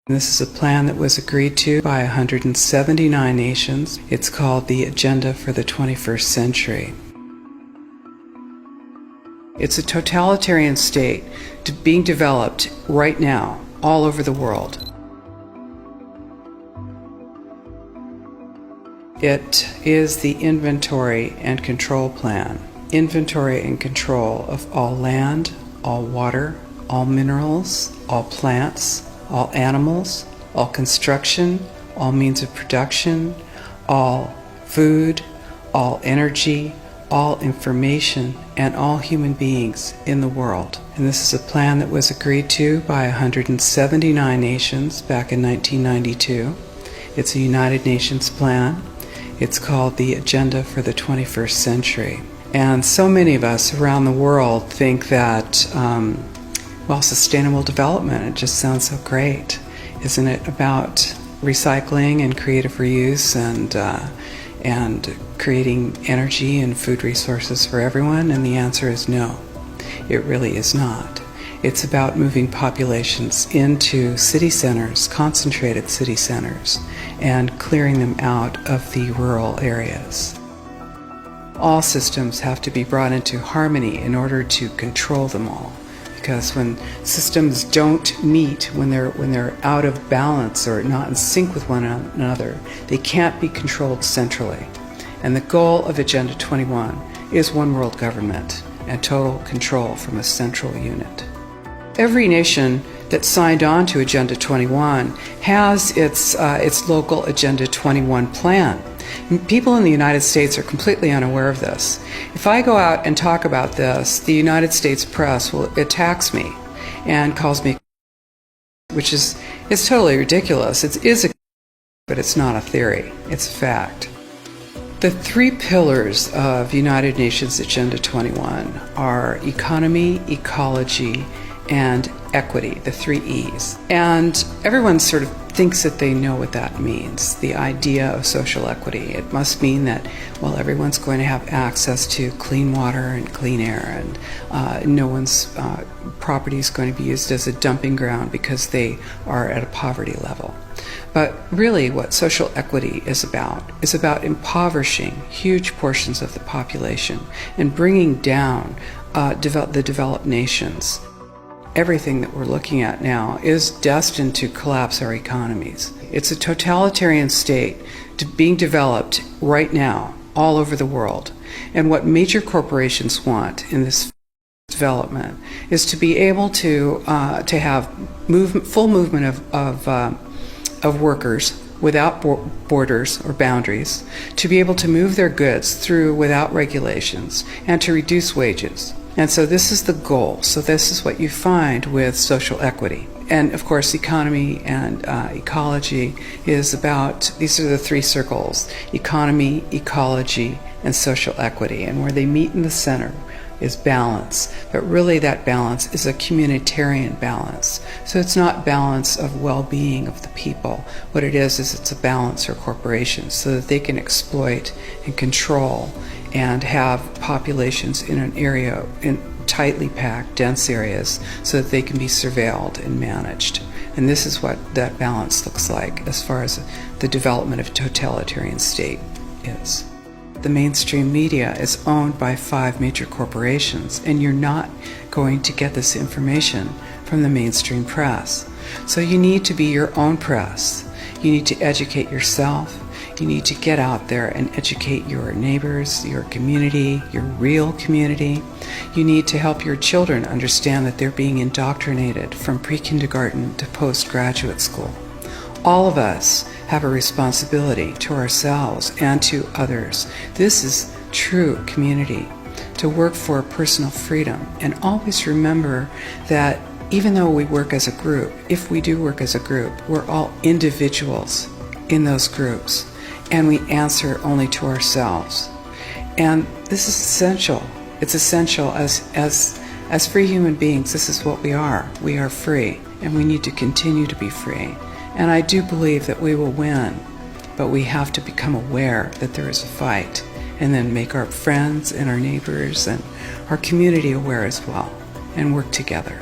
This is a plan that was agreed to by 179 nations. It's called the Agenda for the 21st Century. It's a totalitarian state being developed right now all over the world. It is the inventory and control plan. Inventory and control of all land, all water, all minerals, all plants, all animals, all construction, all means of production, all food, all energy, all information, and all human beings in the world. And this is a plan that was agreed to by 179 nations back in 1992. It's a United Nations plan. It's called the Agenda for the 21st Century. And so many of us around the world think that sustainable development, it just sounds so great. Isn't it about recycling and creative reuse and creating energy and food resources for everyone? And the answer is no, it really is not. It's about moving populations into city centers, concentrated city centers, and clearing them out of the rural areas. All systems have to be brought into harmony in order to control them all. Because when systems don't meet, when they're out of balance or not in sync with one another, they can't be controlled centrally. And the goal of Agenda 21 is one world government and total control from a central unit. Every nation that signed on to Agenda 21 has its local Agenda 21 plan. People in the United States are completely unaware of this. If I go out and talk about this, the United States press attacks me and calls me, which is totally ridiculous. It is but it's not a theory. It's a fact. The three pillars of United Nations Agenda 21 are economy, ecology, and equity, the three E's. And everyone sort of thinks that they know what that means, the idea of social equity. It must mean that, everyone's going to have access to clean water and clean air, and no one's property is going to be used as a dumping ground because they are at a poverty level. But really what social equity is about impoverishing huge portions of the population and bringing down the developed nations. Everything that we're looking at now is destined to collapse our economies. It's a totalitarian state being developed right now all over the world. And what major corporations want in this development is to be able to have full movement of workers without borders or boundaries, to be able to move their goods through without regulations, and to reduce wages. And so this is the goal. So this is what you find with social equity. And of course, economy and ecology is about, these are the three circles: economy, ecology, and social equity. And where they meet in the center is balance. But really that balance is a communitarian balance. So it's not balance of well-being of the people. What it is it's a balance for corporations so that they can exploit and control and have populations in an area, in tightly packed, dense areas, so that they can be surveilled and managed. And this is what that balance looks like as far as the development of a totalitarian state is. The mainstream media is owned by 5 major corporations, and you're not going to get this information from the mainstream press. So you need to be your own press. You need to educate yourself. You need to get out there and educate your neighbors, your community, your real community. You need to help your children understand that they're being indoctrinated from pre-kindergarten to postgraduate school. All of us have a responsibility to ourselves and to others. This is true community, to work for personal freedom. And always remember that even though we work as a group, if we do work as a group, we're all individuals in those groups. And we answer only to ourselves. And this is essential. It's essential as free human beings. This is what we are. We are free, and we need to continue to be free. And I do believe that we will win, but we have to become aware that there is a fight, and then make our friends and our neighbors and our community aware as well, and work together.